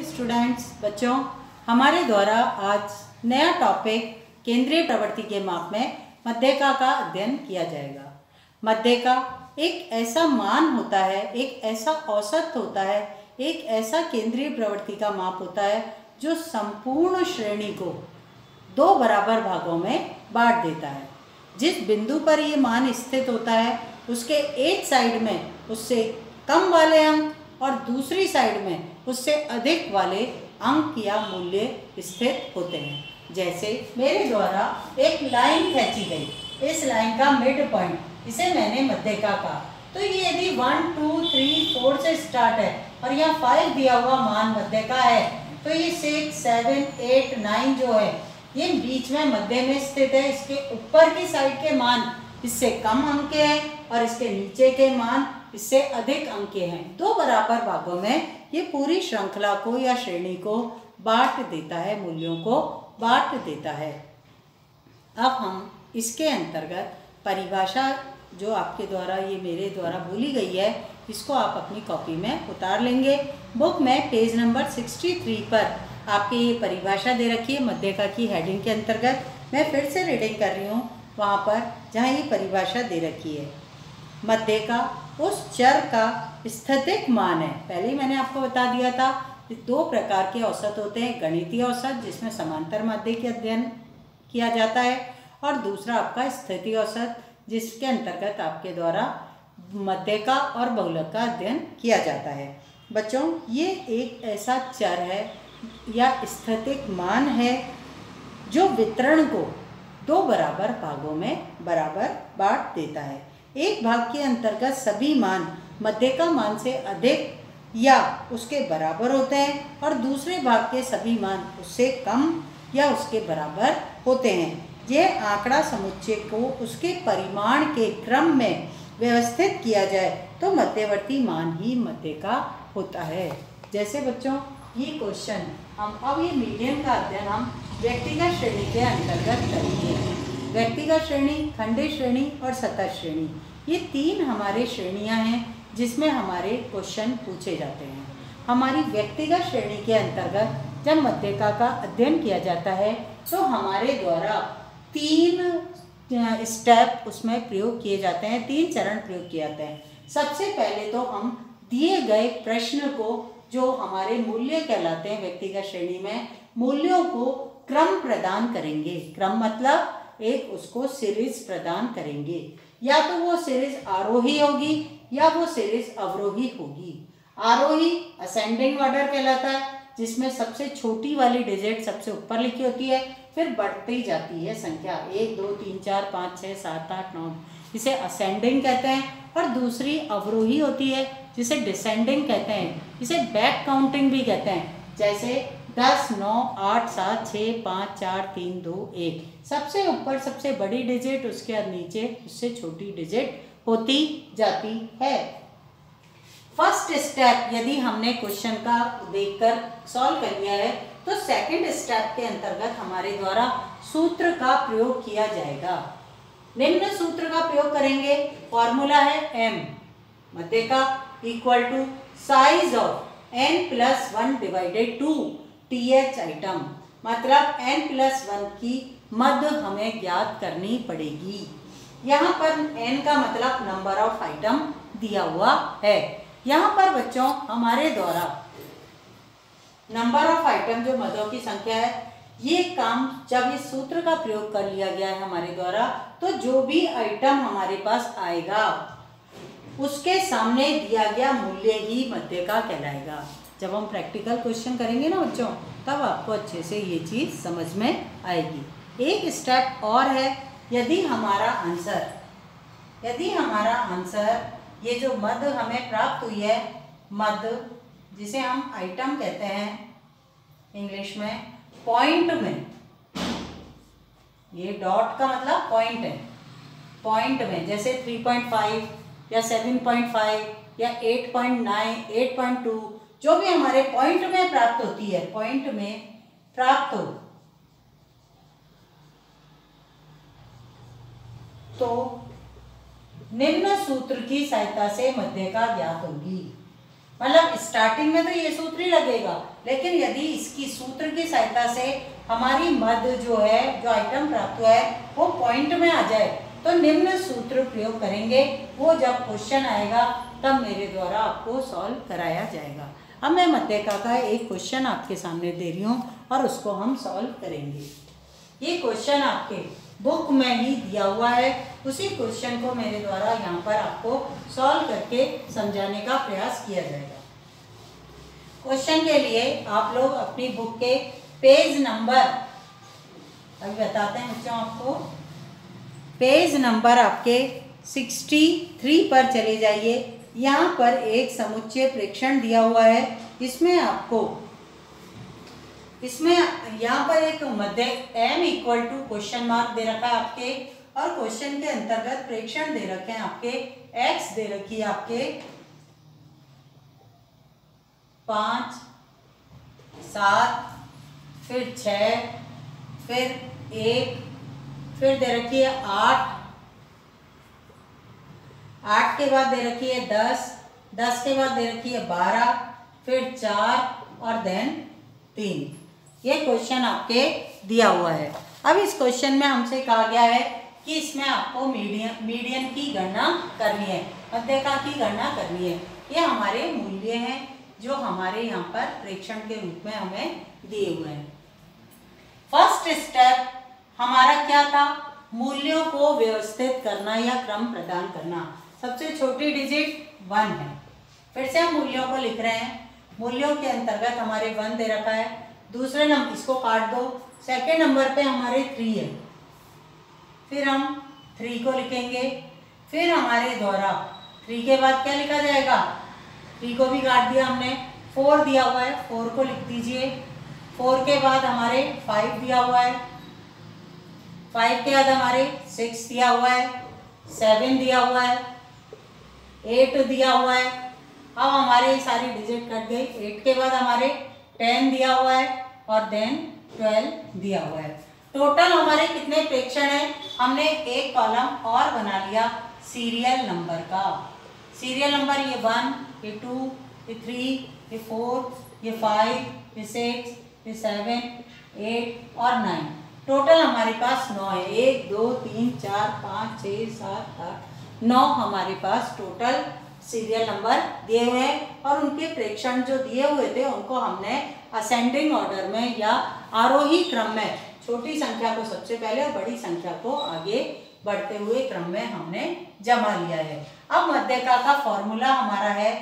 Students, बच्चों, हमारे द्वारा आज नया टॉपिक केंद्रीय प्रवृत्ति के माप में मध्यिका का अध्ययन किया जाएगा। मध्यिका एक ऐसा मान होता है, एक ऐसा औसत होता है, एक ऐसा केंद्रीय प्रवृत्ति का माप होता है जो संपूर्ण श्रेणी को दो बराबर भागों में बांट देता है। जिस बिंदु पर ये मान स्थित होता है उसके एक साइड में उससे कम वाले अंक और दूसरी साइड में उससे अधिक वाले अंक या मूल्य स्थित होते हैं। जैसे मेरे द्वारा एक लाइन खींची गई, इस लाइन का मिड पॉइंट, इसे मैंने मध्यिका कहा। तो ये यदि 1, 2, 3, 4 से स्टार्ट है और यहाँ 5 दिया हुआ मान मध्यिका है, तो ये 6, 7, 8, 9 जो है ये बीच में मध्य में स्थित है। इसके ऊपर की साइड के मान इससे कम अंक के हैं और इसके नीचे के मान इससे अधिक अंक के हैं। दो बराबर भागों में ये पूरी श्रृंखला को या श्रेणी को बांट देता है, मूल्यों को बांट देता है। अब हम इसके अंतर्गत परिभाषा जो आपके द्वारा ये मेरे द्वारा बोली गई है, इसको आप अपनी कॉपी में उतार लेंगे। बुक में पेज नंबर 63 पर आपकी ये परिभाषा दे रखी है मध्यिका की हेडिंग के अंतर्गत। मैं फिर से रीडिंग कर रही हूँ वहाँ पर जहाँ ये परिभाषा दे रखी है। मध्यिका उस चर का स्थितिक मान है। पहले ही मैंने आपको बता दिया था कि दो प्रकार के औसत होते हैं, गणितीय औसत जिसमें समांतर माध्य का अध्ययन किया जाता है, और दूसरा आपका स्थिति औसत जिसके अंतर्गत आपके द्वारा मध्यिका और बहुलक का अध्ययन किया जाता है। बच्चों, ये एक ऐसा चर है या स्थितिक मान है जो वितरण को दो बराबर भागों में बराबर बांट देता है। एक भाग के अंतर्गत सभी मान मध्यिका मान से अधिक या उसके बराबर होते हैं और दूसरे भाग के सभी मान उससे कम या उसके बराबर होते हैं। यह आंकड़ा समुच्चय को उसके परिमाण के क्रम में व्यवस्थित किया जाए तो मध्यवर्ती मान ही मध्यिका होता है। जैसे बच्चों ये क्वेश्चन हम अब ये मीडियन का अध्ययन हम व्यक्तिगत श्रेणी के अंतर्गत करेंगे। व्यक्तिगत श्रेणी, खंडित श्रेणी और सतत श्रेणी, ये तीन हमारे श्रेणियां हैं जिसमें हमारे क्वेश्चन पूछे जाते हैं। हमारी व्यक्तिगत श्रेणी के अंतर्गत जब मध्यिका का अध्ययन किया जाता है तो हमारे द्वारा 3 स्टेप उसमें प्रयोग किए जाते हैं, 3 चरण प्रयोग किए जाते हैं। सबसे पहले तो हम दिए गए प्रश्न को, जो हमारे मूल्य कहलाते हैं व्यक्तिगत श्रेणी में, मूल्यों को क्रम प्रदान करेंगे। क्रम मतलब एक उसको सीरीज प्रदान करेंगे, या तो वो सीरीज आरोही होगी या वो सीरीज अवरोही होगी। आरोही असेंडिंग ऑर्डर कहलाता है जिसमें सबसे छोटी वाली डिजिट सबसे ऊपर लिखी होती है, फिर बढ़ती जाती है संख्या 1, 2, 3, 4, 5, 6, 7, 8, 9, इसे असेंडिंग कहते हैं। और दूसरी अवरोही होती है जिसे डिसेंडिंग कहते हैं, इसे बैक काउंटिंग भी कहते हैं। जैसे 10, 9, 8, 7, 6, 5, 4, 3, 2, 1, सबसे ऊपर सबसे बड़ी डिजिट, उसके नीचे उससे छोटी डिजिट होती जाती है। फर्स्ट स्टेप यदि हमने क्वेश्चन का देखकर सॉल्व कर लिया है तो सेकंड स्टेप के अंतर्गत हमारे द्वारा सूत्र का प्रयोग किया जाएगा। निम्न सूत्र का प्रयोग करेंगे। फॉर्मूला है m मध्यिका equal to size of n+1 divided 2 th item, मतलब n+1 की मध्य हमें ज्ञात करनी पड़ेगी। यहाँ पर n का मतलब नंबर ऑफ आइटम दिया हुआ है। यहाँ पर बच्चों हमारे द्वारा नंबर ऑफ आइटम जो मदों की संख्या है, ये काम जब इस सूत्र का प्रयोग कर लिया गया है हमारे द्वारा, तो जो भी आइटम हमारे पास आएगा उसके सामने दिया गया मूल्य ही मध्यिका कहलाएगा। जब हम प्रैक्टिकल क्वेश्चन करेंगे ना बच्चों, तब आपको अच्छे से ये चीज़ समझ में आएगी। एक स्टेप और है, यदि हमारा आंसर ये जो मध्य हमें प्राप्त हुई है, मध्य जिसे हम आइटम कहते हैं इंग्लिश में, पॉइंट में, ये डॉट का मतलब पॉइंट है, पॉइंट में जैसे 3.5 या 7.5 या 8.9, 8.2, जो भी हमारे पॉइंट में प्राप्त होती है, पॉइंट में प्राप्त हो तो निम्न सूत्र की सहायता से मध्यिका ज्ञात होगी। मतलब स्टार्टिंग में तो ये सूत्र ही लगेगा, लेकिन यदि इसकी सूत्र की सहायता से हमारी मद जो है, जो आइटम प्राप्त हुआ है वो पॉइंट में आ जाए तो निम्न सूत्र प्रयोग करेंगे। वो जब क्वेश्चन आएगा तब मेरे द्वारा आपको सॉल्व कराया जाएगा। अब मैं मध्यका का एक क्वेश्चन आपके सामने दे रही हूँ और उसको हम सॉल्व करेंगे। ये क्वेश्चन आपके बुक में ही दिया हुआ है, उसी क्वेश्चन को मेरे द्वारा यहाँ पर आपको सॉल्व करके समझाने का प्रयास किया जाएगा। क्वेश्चन के लिए आप लोग अपनी बुक के पेज नंबर, अभी बताते हैं बच्चों आपको, पेज नंबर आपके 63 पर चले जाइए। यहाँ पर एक समुच्चय प्रेक्षण दिया हुआ है, इसमें आपको यहाँ पर एक मध्य m equal to question mark दे रखा है आपके, और क्वेश्चन के अंतर्गत प्रेक्षण दे रखे हैं आपके, x दे रखी है आपके 5, 7, फिर 6, फिर 1, फिर दे रखी है 8 के बाद दे रखी है 10 के बाद दे रखी है 12, फिर 4 और देन 3। ये क्वेश्चन आपके दिया हुआ है। अब इस क्वेश्चन में हमसे कहा गया है कि इसमें आपको मीडियन की गणना करनी है, मध्यका की गणना करनी है। ये हमारे मूल्य हैं जो हमारे यहाँ पर प्रेक्षण के रूप में हमें दिए हुए हैं। फर्स्ट स्टेप हमारा क्या था? मूल्यों को व्यवस्थित करना या क्रम प्रदान करना। सबसे छोटी डिजिट 1 है। फिर से हम मूल्यों को लिख रहे हैं। मूल्यों के अंतर्गत हमारे 1 दे रखा है। दूसरे नंबर, इसको काट दो, सेकेंड नंबर पे हमारे 3 है। फिर हम 3 को लिखेंगे। फिर हमारे द्वारा 3 के बाद क्या लिखा जाएगा? 3 को भी काट दिया हमने। 4 दिया हुआ है, 4 को लिख दीजिए। 4 के बाद हमारे 5 दिया हुआ है। 5 के बाद हमारे 6 दिया हुआ है, 7 दिया हुआ है, 8 दिया हुआ है। अब हमारे सारी डिजिट कट गई। 8 के बाद हमारे 10 दिया हुआ है और देन 12 दिया हुआ है। टोटल हमारे कितने प्रेक्षण हैं? हमने एक कॉलम और बना लिया सीरियल नंबर का। सीरियल नंबर ये 1, ये 2, ये 3, ये 4, ये 5, ये 6, ये 7, 8 और 9। टोटल हमारे पास 9 है। 1, 2, 3, 4, 5, 6, 7, 8, 9 हमारे पास टोटल सीरियल नंबर दिए हुए हैं। और उनके प्रेक्षण जो दिए हुए थे उनको हमने असेंडिंग ऑर्डर में या आरोही क्रम में, छोटी संख्या को सबसे पहले और बड़ी संख्या को आगे बढ़ते हुए क्रम में हमने जमा लिया है। अब मध्यका का फॉर्मूला हमारा है,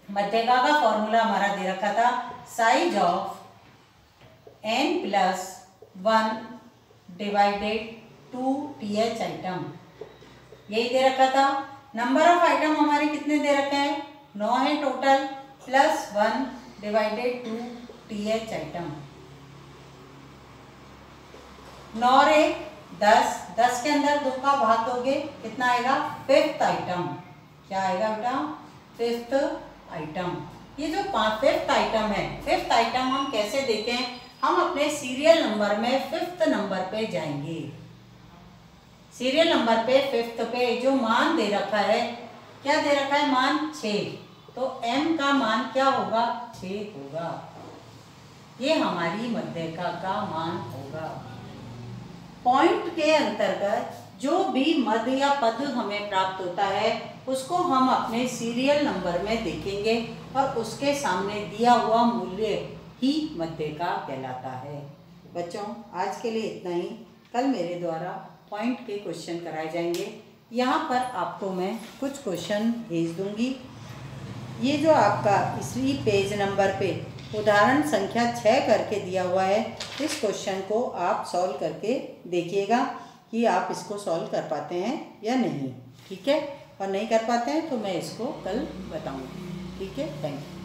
मध्यका का फॉर्मूला हमारा दे रखा था size of n+1 divided 2th item, यही दे रखा था। नंबर ऑफ आइटम हमारे कितने दे रखे हैं? 9 है टोटल, +1 डिवाइडेड 2th आइटम। 9 रे 10, 10 के अंदर 2 का भाग दोगे कितना आएगा? 5th item. क्या आएगा बेटा? 5th item. ये जो 5th आइटम है, 5th आइटम हम कैसे देखें? हम अपने सीरियल नंबर में 5th नंबर पे जाएंगे। सीरियल नंबर पे 5th पे जो मान दे रखा है, क्या दे रखा है? मान 6। तो m का मान क्या होगा? 6 होगा। ये हमारी मध्यका का मान होगा। पॉइंट के अंतर्गत जो भी मध्य या पद हमें प्राप्त होता है उसको हम अपने सीरियल नंबर में देखेंगे और उसके सामने दिया हुआ मूल्य ही मध्यका कहलाता है। बच्चों, आज के लिए इतना ही। कल मेरे द्वारा पॉइंट के क्वेश्चन कराए जाएंगे। यहाँ पर आपको मैं कुछ क्वेश्चन भेज दूंगी। ये जो आपका इसी पेज नंबर पे उदाहरण संख्या 6 करके दिया हुआ है, इस क्वेश्चन को आप सॉल्व करके देखिएगा कि आप इसको सॉल्व कर पाते हैं या नहीं। ठीक है? और नहीं कर पाते हैं तो मैं इसको कल बताऊँगी। ठीक है? Thank you.